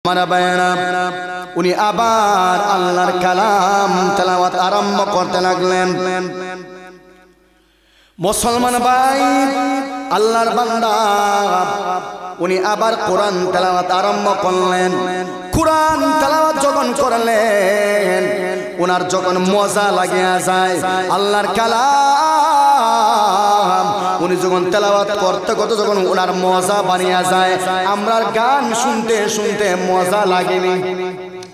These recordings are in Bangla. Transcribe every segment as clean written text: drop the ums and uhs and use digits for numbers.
মারা বায়না উনি আবার আল্লাহর কালাম তেলাওয়াত আরম্ভ করতে লাগলেন। মুসলমান ভাই, আল্লাহর বান্দা উনি আবার কোরআন তেলাওয়াত আরম্ভ করলেন। কোরআন তেলাওয়াত যখন করলেন, ওনার যখন মজা লাগিয়া যায় আল্লাহর কালাম, উনি যখন তেলাওয়াত করতে করতে যখন ওনার মজা বানিয়ে যায়, আমরা গান শুনতে শুনতে মজা লাগেনি?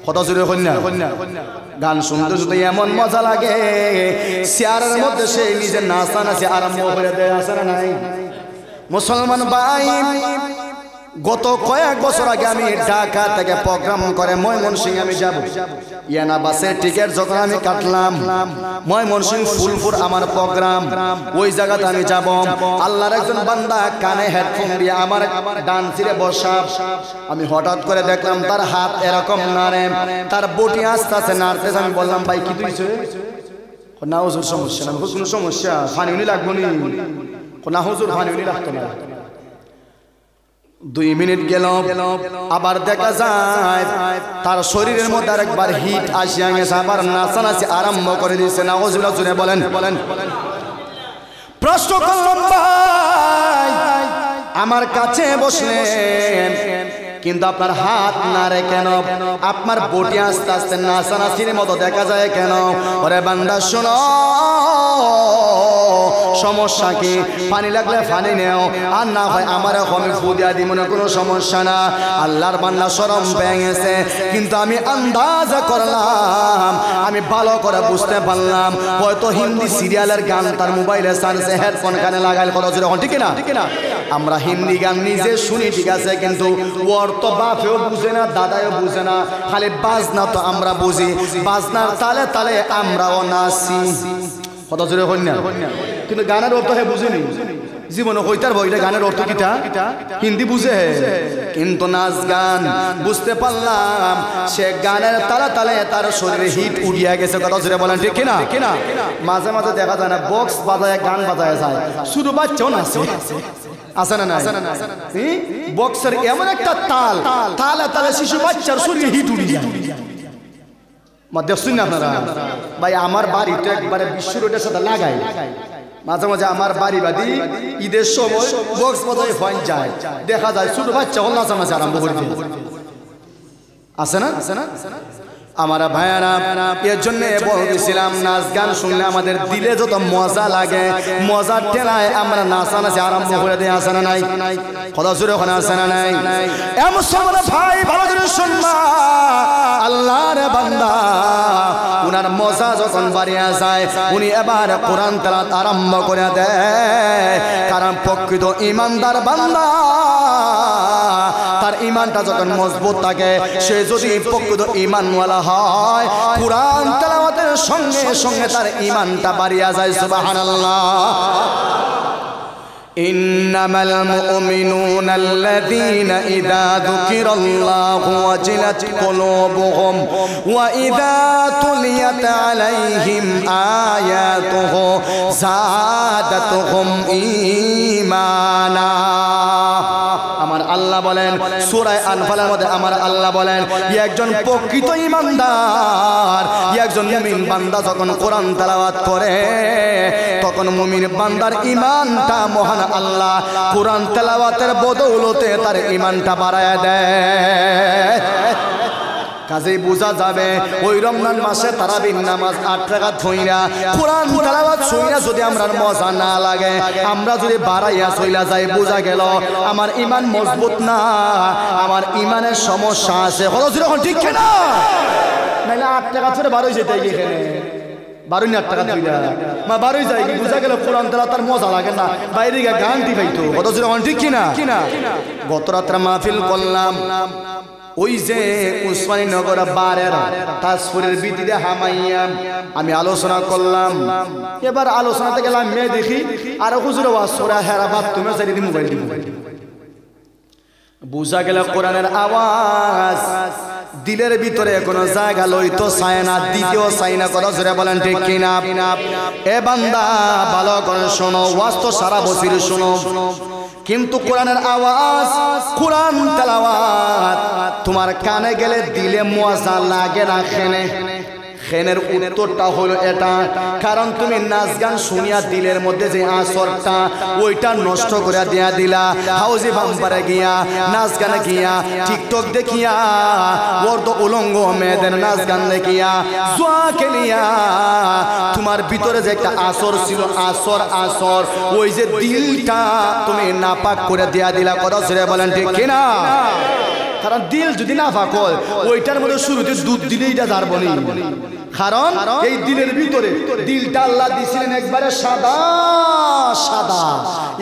কত জোরে কন্যা গান শুনতে শুনতে এমন মজা লাগে, চেয়ারের মধ্যে সে নিজের নাচানাচি আরম্ভ করে দেয়, আছে না নাই? মুসলমান ভাই, গত কয়েক বছর আগে আমি ঢাকা থেকে প্রোগ্রাম করে ময়মনসিংহ আমি যাব। ইয়ানা বাসের টিকিট যখন আমি কাটলাম, ময়মনসিংহ ফুলপুর আমার প্রোগ্রাম, ওই জায়গাতে আমি যাব। আল্লাহর একজন বান্দা কানে হেডফোন দিয়ে আমার ডান তীরে বসা, আমি হঠাৎ করে দেখলাম তার হাত এরকম নাড়ে, তার বটি আস্তে আস্তে নাড়তেছে। আমি বললাম, ভাই কি তুইছে? না হুজুর সমস্যা না। কোনো সমস্যা? পানি উনি লাগবো নি? না হুজুর, পানি উনি লাগতো না। 2 মিনিট গেল, আবার দেখা যায় তার শরীরের মধ্যে আরেকবার হিট আসিয়া গেছে, আবার নাচানাচি আরম্ভ করে দিয়েছে। না হুজুর জুড়ে বলেন। প্রশ্ন করলাম, ভাই আমার কাছে বসলেন কিন্তু আপনার হাত নাড়ে কেন? আপনার বটি আস্তে আস্তে নাচানাচির মতো দেখা যায় কেন? ওরে বান্দা শোনো, সমস্যা কি? পানি লাগলে পানি নেও, আর না হয় আমার আমি ফু দিয়া দিব না, কোনো সমস্যা না। আল্লাহর বান্দা শরম পেয়ে গেছে, কিন্তু আমি আন্দাজ করলাম, আমি ভালো করে বুঝতে পারলাম হয়তো হিন্দি সিরিয়ালের গান তার মোবাইলে ছাড়ছে, হেডফোন কানে লাগাইল। কত জোরে ঠিক না? আমরা হিন্দি গান নিজে শুনি ঠিক আছে, কিন্তু ওর তো বাপেও বুঝে না, দাদাও বুঝে না, খালি বাজনা তো আমরা বুঝি, বাজনার তালে তালে আমরাও নাচি। কত জোরে হই না? কিন্তু গানের অর্থ হে বুঝিনি, জীবনে হইতার বইটা গানের অর্থ কিটা হিন্দি বুঝে, কিন্তু নাচ গান বুঝতে পারলাম সে গানের তালে তালে তার শরীরে হিট উড়িয়া গেছে। কথা জোরে বলেন ঠিক কিনা? মাঝে মাঝে দেখা যায় না বক্স বাজায় গান বাজায় যায়, শুধু বাচ্চাও নাচে, আছে না? বক্সের এমন একটা তাল, তালে তালে শিশু বাচ্চার শরীরে হিট উড়ি যায়। দেখছেন না আপনারা? ভাই আমার বাড়ি তো একবারে বিশ্ব রোডের সাথে লাগাই, মাঝে মাঝে আমার বাড়ি বাদি ঈদের সময় বক্স বাজায় ফাইন যায়, দেখা যায় ছোট বাচ্চা হল নাচানাচি আরম্ভ করে দিয়ে, আছে না? আমার ভাইয়ারা, এর জন্য বলতেছিলাম নাচ গান শুনলে আমাদের দিলে যত মজা লাগে, মজার ঠেলায় আমরা নাচানাচি আরম্ভ করে দিই, আছে না নাই? কথা জোরে ওখানে আছে না নাই? এমন সময় ভাই ভালো করে শুনবা, আল্লাহর বান্দা উনার মজা যখন বাড়িয়া যায়, উনি এবার কোরআন তেলাওয়াত আরম্ভ করে দেয়। কারণ প্রকৃত ইমানদার বান্দা, তার ইমানটা যখন মজবুত থাকে, সে যদি প্রকৃত ইমানওয়ালা হয়, কোরআন তেলাওয়াতের সঙ্গে সঙ্গে তার ইমানটা বাড়িয়া যায়। সুবহানাল্লাহ। ইন্নামাল মুমিনুনা আল্লাযীনা ইযা যুকিরাল্লাহু ওয়াজিলাত কুলুবুহুম ওয়া ইযা তুলিয়াত আলাইহিম আয়াতুহু যাদাতুহুম ঈমানা। আমার আল্লাহ বলেন সূরা আনফালের মধ্যে, আমার আল্লাহ বলেন একজন প্রকৃত ঈমানদার, একজন মুমিন বান্দা যখন কোরআন তেলাওয়াত করে, তখন মুমিন বান্দার ঈমানটা মহান আল্লাহ কোরআন তেলাওয়াতের বদৌলতে তার ঈমানটা বাড়ায় দেয়। কাজেই বোঝা যাবে ওই রমজান মাসে তারাবির নামাজ 8 রাকাত হইরা কোরআন তেলাওয়াত শুইরা যদি আমরার মজা না লাগে, আমরা যদি বাড়াইয়া চইলা যাই, বোঝা গেল আমার ঈমান মজবুত না, আমার ঈমানের সমস্যা আছে। হলো যখন ঠিক না? নাইলে 8 টাকা ছেড়ে 12 যেতে এখানে 12 না 8 টাকা দিলা মা 12 যায় কি, বোঝা গেল কোরআন তেলাওয়াত তার মজা লাগে না, বাইরে গিয়ে গান দি পাইতো। কত যখন ঠিক কিনা? গত রাত্রে মাহফিল করলাম, ওই যে উসমানী নগর বারের তাজপুরের ভিতরে হামাইয়া আমি আলোচনা করলাম। এবার আলোচনাতে গেলাম, মেয়ে দেখি আর হুজুর ওয়াজ করে হেরাবাদ তুমি চাইদি মোবাইল দিব। বুঝা গেল কোরআনের আওয়াজ দিলের ভিতরে কোনো জায়গা লইতো চায় না, দ্বিতীয় চাই না। কথা জোরে বলেন ঠিক কিনা? এ বান্দা ভালো করে শোনো, ওয়াজ তো সারা বছর শোনো, কিন্তু কোরআনের আওয়াজ, কোরআন তেলাওয়াত তোমার কানে গেলে দিলে মজা লাগে না। খেনের উত্তরটা হলো এটা, কারণ তুমি নাচ গান শুনিয়া দিলের মধ্যে যে আসরটা ওইটা নষ্ট করে দিয়া দিলা। হাউজি বাম্পারে গিয়া, নাচ গানে গিয়া, টিকটক দেখিয়া, বর্দ উলঙ্গ মেয়েদের নাচ গান দেখিয়া, জুয়া খেলিয়া তোমার ভিতরে যে একটা আসর ছিল, আসর ওই যে দিলটা তুমি নাপাক করে দিয়া দিলা। কথা ছেড়ে বলেন ঠিক কিনা? কারণ দিল যদি না পাক হয় ওইটার মধ্যে শুরুতে দুধ দিলেই এটা জারবনি। কারণ এই দিলের ভিতরে দিলটা আল্লাহ দিয়েছিলেন একবারে সাদা সাদা।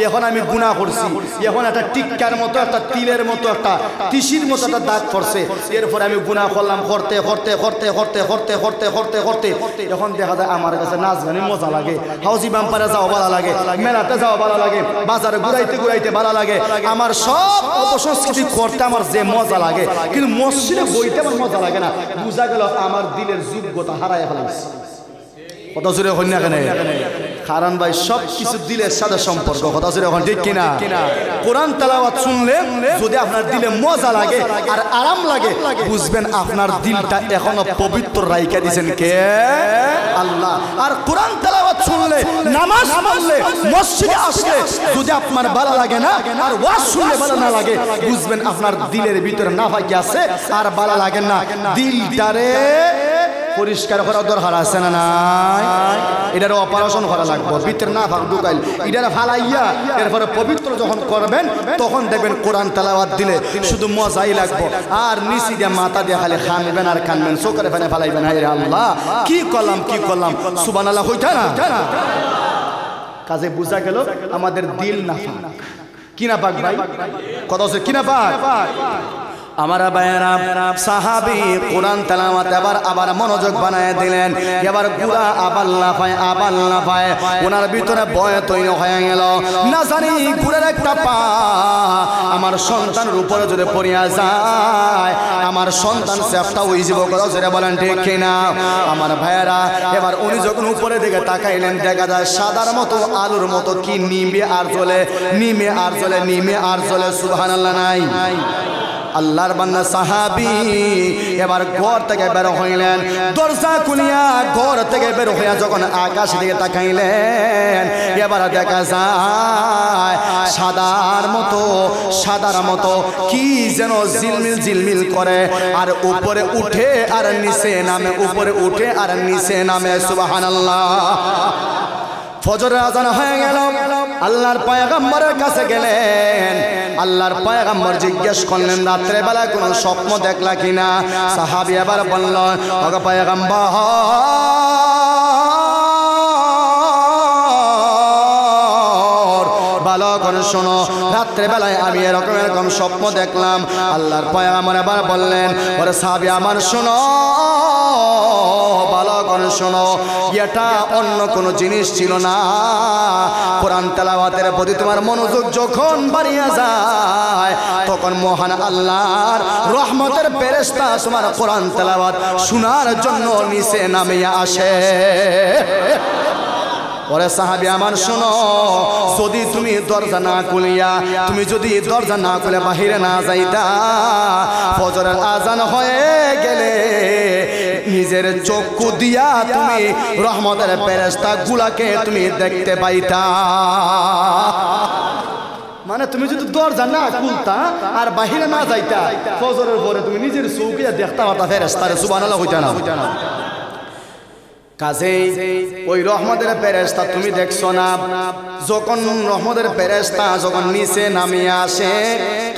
এখন আমি গুনাহ করছি, এখন একটা টিক্কার মতো, একটা তিলের মতো, একটা তিসির মতো একটা দাগ পড়ছে। এরপর আমি গুনাহ করলাম, করতে করতে করতে করতে করতে করতে করতে করতে এখন দেখা যায় আমার কাছে নাচ গানে মজা লাগে, হাউজি বাম্পারে যাওয়া ভালো লাগে, মেলাতে যাওয়া ভালো লাগে, বাজারে ঘুরাইতে ঘুরাইতে ভালো লাগে, আমার সব অপসংস্কৃতি করতে আমার যে মজা লাগে, কিন্তু মসজিদে বইতে আমার মজা লাগে না। বুঝা গেল আমার দিলের যোগ্যতা হারায় ফেলাইছে। কথা জোরে হই না কেন? কারণ ভাই সব কিছু দিলের সাথে সম্পর্ক। কথা জোরে এখন ঠিক কিনা? কোরআন তেলাওয়াত শুনলে যদি আপনার দিলে মজা লাগে আর আরাম লাগে, বুঝবেন আপনার দিলটা এখনো পবিত্র রাইখা দিয়েছেন কে? আল্লাহ। আর কোরআন তেলাওয়াত শুনলে, নামাজ পড়লে, মসজিদে আসলে যদি আপনার ভালো লাগে না আর ওয়াজ শুনলে ভালো না লাগে, বুঝবেন আপনার দিলের ভিতরে নাফাকি আছে আর ভালো লাগে না। দিলটারে পরিষ্কার করা দরকার আছে না নাই? এটার অপারেশন করা লাগবে, ভিতরে না ফাঁক ঢুকাইল এটার ফালাইয়া এরপরে পবিত্র যখন করবেন তখন দেখবেন কোরআন তেলাওয়াত দিলে শুধু মজাই লাগবে। আর নিচি দিয়ে মাথা দিয়ে খালি খানবেন আর কানবেন, চোখের ফেনে ফালাইবেন, হায় রে আল্লাহ কি করলাম সুবহানাল্লাহ হইতা না? কাজে বুঝা গেল আমাদের দিল না ফাঁক। কি না পাক ভাই? কথা হচ্ছে কি না পাক? আমার ভাইয়েরা, সাহাবী কোরআন তেলাওয়াত আবার মনোযোগ বানায় দিলেন। এবার গুলা আবার লাফায় ওনার ভিতরে ভয় তৈরি হয়ে গেল। না জানি গুড়ের একটা পা আমার সন্তানের উপরে যদি পড়িয়া যায়, আমার সন্তান সেফটা ওই জীবক জোরে বলেন ঠিক কিনা? আমার ভাইয়েরা, এবার উনি যখন উপরে দিকে তাকাইলেন, দেখা যায় সাদার মতো আলুর মতো কি নিমে আর জ্বলে। সুবহানাল্লাহ নাই? আল্লাহর বান্দা সাহাবী এবার ঘর থেকে বের হইলেন, দরজা খুলিয়া ঘর থেকে বের হইয়া যখন আকাশ দিকে তাকাইলেন, এবার দেখা যায় সাদার মতো কি যেন ঝিলমিল করে, আর উপরে উঠে আর নিচে নামে, সুবহানাল্লাহ। ফজরের আজান হয়ে গেল, আল্লাহর পয়গম্বরের কাছে গেলেন। আল্লাহর পয়গম্বর জিজ্ঞেস করলেন, রাত্রে বেলা কোনো স্বপ্ন দেখলা কিনা? সাহাবী এবার বলল, ওগো পয়গম্বর, ভালো করে শোনো, রাত্রে বেলায় আমি এরকম স্বপ্ন দেখলাম। আল্লাহর পয়গম্বর এবার বললেন, ওরে সাহাবী আমার শোনো, ভালো করে শোনো, এটা অন্য কোনো জিনিস ছিল না। কোরআন তেলাওয়াতের প্রতি তোমার মনোযোগ যখন বাড়িয়া যায়, তখন মহান আল্লাহর রহমতের ফেরেশতা তোমার কোরআন তেলাওয়াত শোনার জন্য নিচে নামিয়া আসে। ওরে সাহাবী আমার শোনো, যদি তুমি দরজা না খুলে বাহিরে না যাইতা, ফজরের আজান হয়ে গেলে নিজের চক্ষু দিয়া তুমি রহমতের ফেরেশতা গুলাকে তুমি দেখতে পাইতা। মানে তুমি যদি দরজা না খুলতা আর বাহিরে না যাইতা, ফজরের পরে তুমি নিজের চৌকিয়া দেখতে পাতা ফেরেশতারে। সুবহানাল্লাহ হইতা না? কাজেই ওই রহমতের ফেরেশতা তুমি দেখছো না, যখন রহমতের ফেরেশতা যখন নিচে নামিয়ে আসে,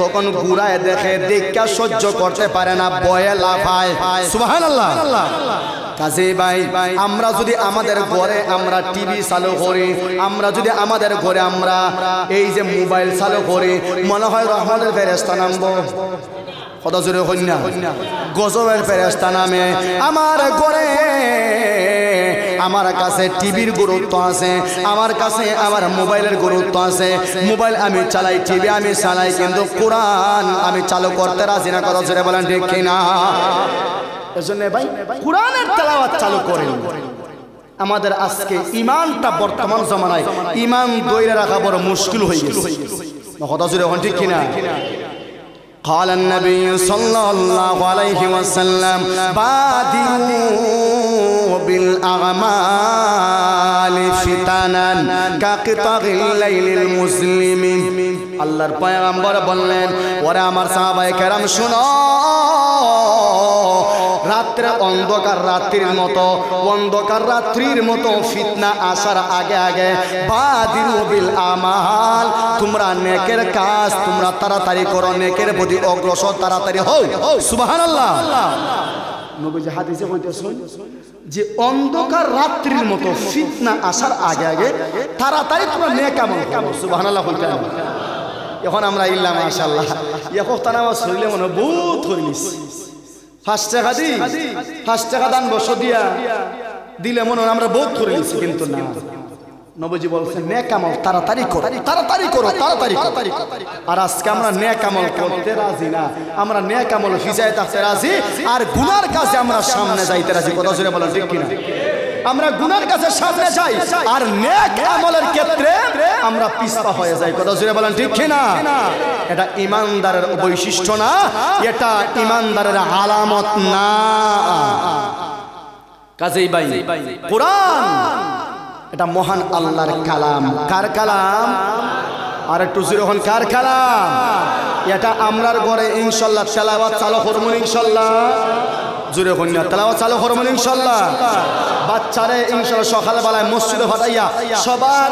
তখন ঘুরায় দেখা সহ্য করতে পারে না, ভয়ে লাফায়। সুবহানাল্লাহ। কাজেই ভাই, আমরা যদি আমাদের ঘরে আমরা টিভি চালু করি, আমরা যদি আমাদের ঘরে আমরা এই যে মোবাইল চালু করি, মনে হয় রহমতের ফেরেশতা নামবো। কত জোরে কন্যা, গজবের ফেরেশতা নামে আমার ঘরে। আমার কাছে টিভির গুরুত্ব আছে, আমার কাছে আমার মোবাইলের গুরুত্ব আছে। মোবাইল আমি চালাই, টিভি আমি চালাই, কিন্তু কোরআন আমি চালু করতে রাজি না। কত জোরে বলেন ঠিক কিনা? এজন্য ভাই কোরআনের তেলাওয়াত চালু করেন। আমাদের আজকে ইমানটা বর্তমান জমানায় ইমান ধরে রাখা বড় মুশকিল হয়ে গেছে। কথা জোরে এখন ঠিক কিনা قال النبي صلى الله عليه وسلم بادروا بالأعمال فتنا كقطع الليل المظلم আল্লাহর পয়গম্বর বললেন ওরে আমার সাহাবায়ে কেরাম শুনো রাত্রে অন্ধকার রাত্রির মতো ফিতনা আসার আগে আগে বাদিরু বিল আমাল তোমরা নেকের কাজ তোমরা তাড়াতাড়ি করো নেকের প্রতি অগ্রসর তাড়াতাড়ি হও সুবহানাল্লাহ নবীজি হাদিসে বলতেছেন যে অন্ধকার রাত্রির মতো ফিতনা আসার আগে আগে তাড়াতাড়ি তোমরা নেক আমল করো সুবহানাল্লাহ বলতে হবে এখন আমরা ইল্লা মাশাআল্লাহ এখন তারা আমার শরীরে মনে বহুত হইলিস 5 টাকা দি 5 টাকা দান বসো দিয়া দিলে মনে আমরা বহুত করিস কিন্তু না নবীজি বলছেন নেক আমল তাড়াতাড়ি করো আর আজকে আমরা নেক আমল করতে রাজি না আমরা নেক আমল ফিজায় থাকতে রাজি আর গুনার কাছে আমরা সামনে যাইতে রাজি কথা জোরে বলেন ঠিক কিনা আমরা গুনার কাছে সামনে যাই আর নেক আমলের ক্ষেত্রে আমরা পিছপা হয়ে যাই কথা জোরে বলেন ঠিক কিনা এটা ঈমানদারের বৈশিষ্ট্য না এটা ঈমানদারের আলামত না কাজেই ভাই কোরআন এটা মহান আল্লাহর কালাম কার কালাম আর একটু জোরে হন কার কালাম এটা আমরার ঘরে ইনশাআল্লাহ তেলাওয়াত চালু করব ইনশাআল্লাহ জোরে হন না তেলাওয়াত চালু করব ইনশাআল্লাহ বাচ্চারে ইনশাআল্লাহ সকালবেলায় মসজিদে পাঠাইয়া সবার